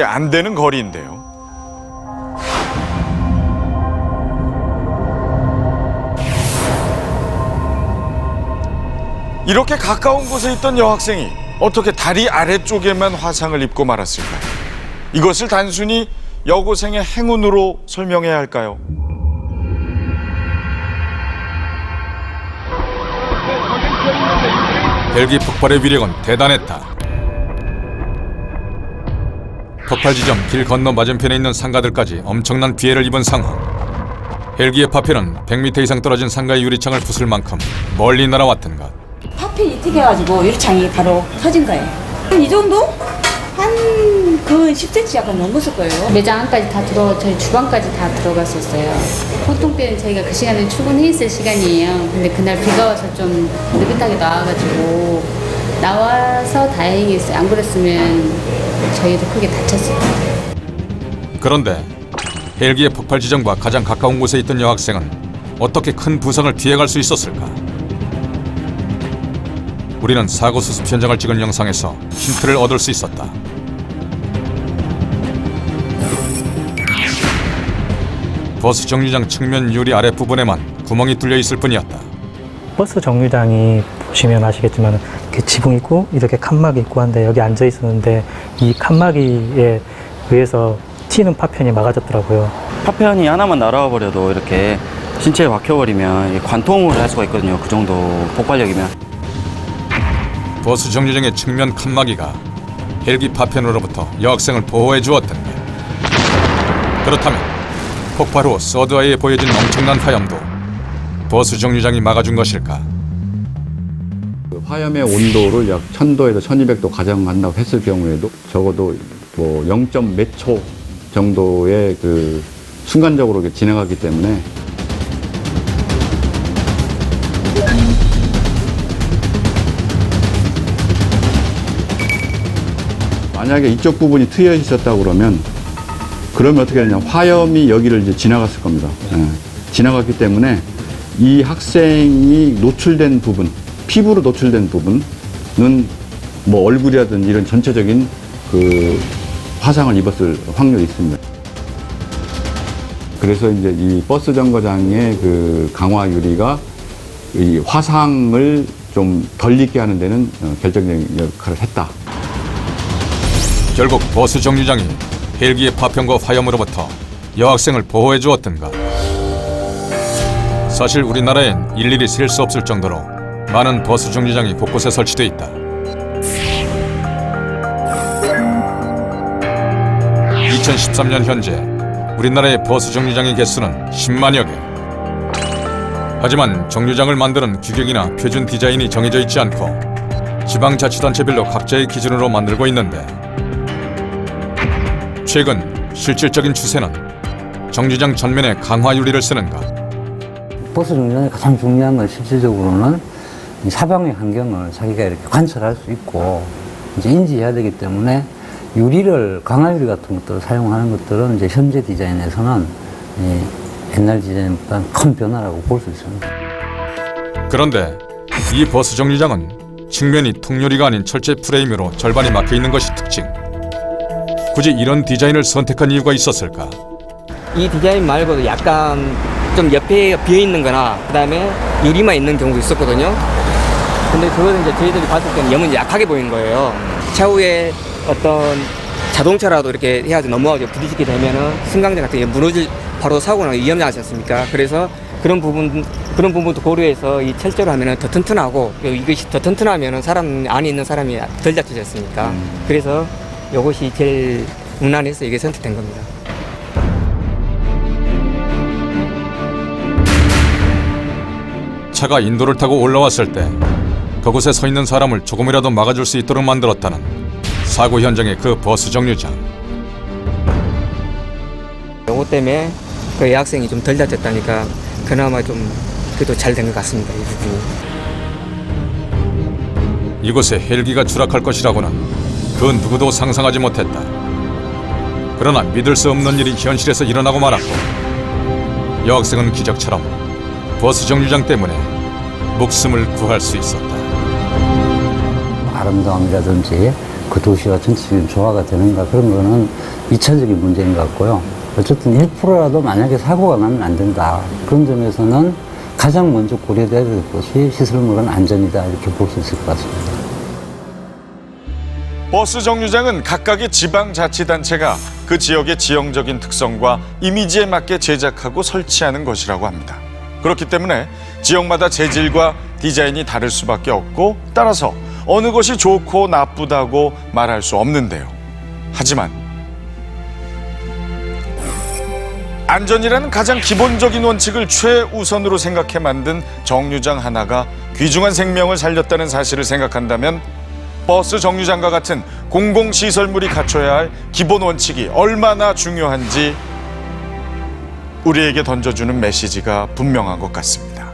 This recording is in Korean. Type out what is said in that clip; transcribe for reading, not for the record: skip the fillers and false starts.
안 되는 거리인데요. 이렇게 가까운 곳에 있던 여학생이 어떻게 다리 아래쪽에만 화상을 입고 말았을까요? 이것을 단순히 여고생의 행운으로 설명해야 할까요? 헬기 폭발의 위력은 대단했다. 폭발 지점 길 건너 맞은편에 있는 상가들까지 엄청난 피해를 입은 상황. 헬기의 파편은 100m 이상 떨어진 상가의 유리창을 부술 만큼 멀리 날아왔던 것. 파편이 튀겨가지고 유리창이 바로 터진 거예요. 이 정도? 한 10cm 약간 넘었을 거예요. 매장 안까지 다 저희 주방까지 다 들어갔었어요. 보통 때는 저희가 그 시간에 출근해 있을 시간이에요. 근데 그날 비가 와서 좀 느긋하게 나와가지고 나와서 다행이었어요. 안 그랬으면 저희도 크게 다쳤을 거예요. 그런데 헬기의 폭발 지점과 가장 가까운 곳에 있던 여학생은 어떻게 큰 부상을 피해갈 수 있었을까? 우리는 사고 수습 현장을 찍은 영상에서 힌트를 얻을 수 있었다. 버스 정류장 측면 유리 아랫부분에만 구멍이 뚫려 있을 뿐이었다. 버스 정류장이 보시면 아시겠지만 이렇게 지붕 있고 이렇게 칸막이 있고 한데 여기 앉아 있었는데 이 칸막이에 의해서 튀는 파편이 막아졌더라고요. 파편이 하나만 날아와 버려도 이렇게 신체에 박혀버리면 관통을 할 수가 있거든요. 그 정도 폭발력이면. 버스 정류장의 측면 칸막이가 헬기 파편으로부터 여학생을 보호해 주었던 것. 그렇다면 폭발 후 서드아이에 보여진 엄청난 화염도 버스 정류장이 막아준 것일까? 화염의 온도를 약 1000도에서 1200도 가정한다고 했을 경우에도 적어도 뭐 0. 몇 초 정도의 그 순간적으로 진행하기 때문에 만약에 이쪽 부분이 트여 있었다고 그러면 어떻게 되냐, 화염이 여기를 이제 지나갔을 겁니다. 예. 지나갔기 때문에 이 학생이 노출된 부분, 피부로 노출된 부분은 뭐 얼굴이라든지 이런 전체적인 그 화상을 입었을 확률이 있습니다. 그래서 이제 이 버스 정거장의 그 강화 유리가 이 화상을 좀 덜 입게 하는 데는 결정적인 역할을 했다. 결국 버스 정류장이 헬기의 파편과 화염으로부터 여학생을 보호해 주었던 것. 사실 우리나라엔 일일이 셀 수 없을 정도로 많은 버스 정류장이 곳곳에 설치돼 있다. 2013년 현재 우리나라의 버스 정류장의 개수는 10만여 개. 하지만 정류장을 만드는 규격이나 표준 디자인이 정해져 있지 않고 지방자치단체별로 각자의 기준으로 만들고 있는데, 최근 실질적인 추세는 정류장 전면에 강화 유리를 쓰는 것. 버스 정류장의 가장 중요한 건 실질적으로는 사방의 환경을 자기가 이렇게 관찰할 수 있고 이제 인지해야 되기 때문에 유리를, 강화 유리 같은 것들을 사용하는 것들은 이제 현재 디자인에서는 옛날 디자인보다 큰 변화라고 볼 수 있습니다. 그런데 이 버스 정류장은 측면이 통유리가 아닌 철제 프레임으로 절반이 막혀 있는 것이 특징. 굳이 이런 디자인을 선택한 이유가 있었을까? 이 디자인 말고도 약간 좀 옆에 비어 있는 거나 그다음에 유리만 있는 경우도 있었거든요. 근데 그거는 이제 저희들이 봤을 때는 너무 약하게 보이는 거예요. 차후에 어떤 자동차라도 이렇게 해야지 넘어가지고 부딪히게 되면은 승강장 같은 게 무너질 바로 사고나 위험하지 않습니까? 그래서 그런 부분도 고려해서 이 철제로 하면은 더 튼튼하고, 이것이 더 튼튼하면은 사람 안에 있는 사람이 덜 다치지 않습니까? 그래서 이것이 제일 무난해서 이게 선택된 겁니다. 차가 인도를 타고 올라왔을 때 그곳에 서 있는 사람을 조금이라도 막아줄 수 있도록 만들었다는 사고 현장의 그 버스 정류장. 요거 때문에 그 여학생이 좀 덜 다쳤다니까 그나마 좀 그래도 잘 된 것 같습니다, 이 부분이. 이곳에 헬기가 추락할 것이라고는 그 누구도 상상하지 못했다. 그러나 믿을 수 없는 일이 현실에서 일어나고 말았고, 여학생은 기적처럼 버스 정류장 때문에 목숨을 구할 수 있었다. 아름다움이라든지 그 도시와 전체적인 조화가 되는가 그런 거는 2차적인 문제인 것 같고요. 어쨌든 1%라도 만약에 사고가 나면 안 된다. 그런 점에서는 가장 먼저 고려돼야 될 것이 시설물은 안전이다 이렇게 볼 수 있을 것 같습니다. 버스 정류장은 각각의 지방자치단체가 그 지역의 지형적인 특성과 이미지에 맞게 제작하고 설치하는 것이라고 합니다. 그렇기 때문에 지역마다 재질과 디자인이 다를 수밖에 없고 따라서 어느 것이 좋고 나쁘다고 말할 수 없는데요. 하지만 안전이라는 가장 기본적인 원칙을 최우선으로 생각해 만든 정류장 하나가 귀중한 생명을 살렸다는 사실을 생각한다면 버스 정류장과 같은 공공시설물이 갖춰야 할 기본 원칙이 얼마나 중요한지 우리에게 던져주는 메시지가 분명한 것 같습니다.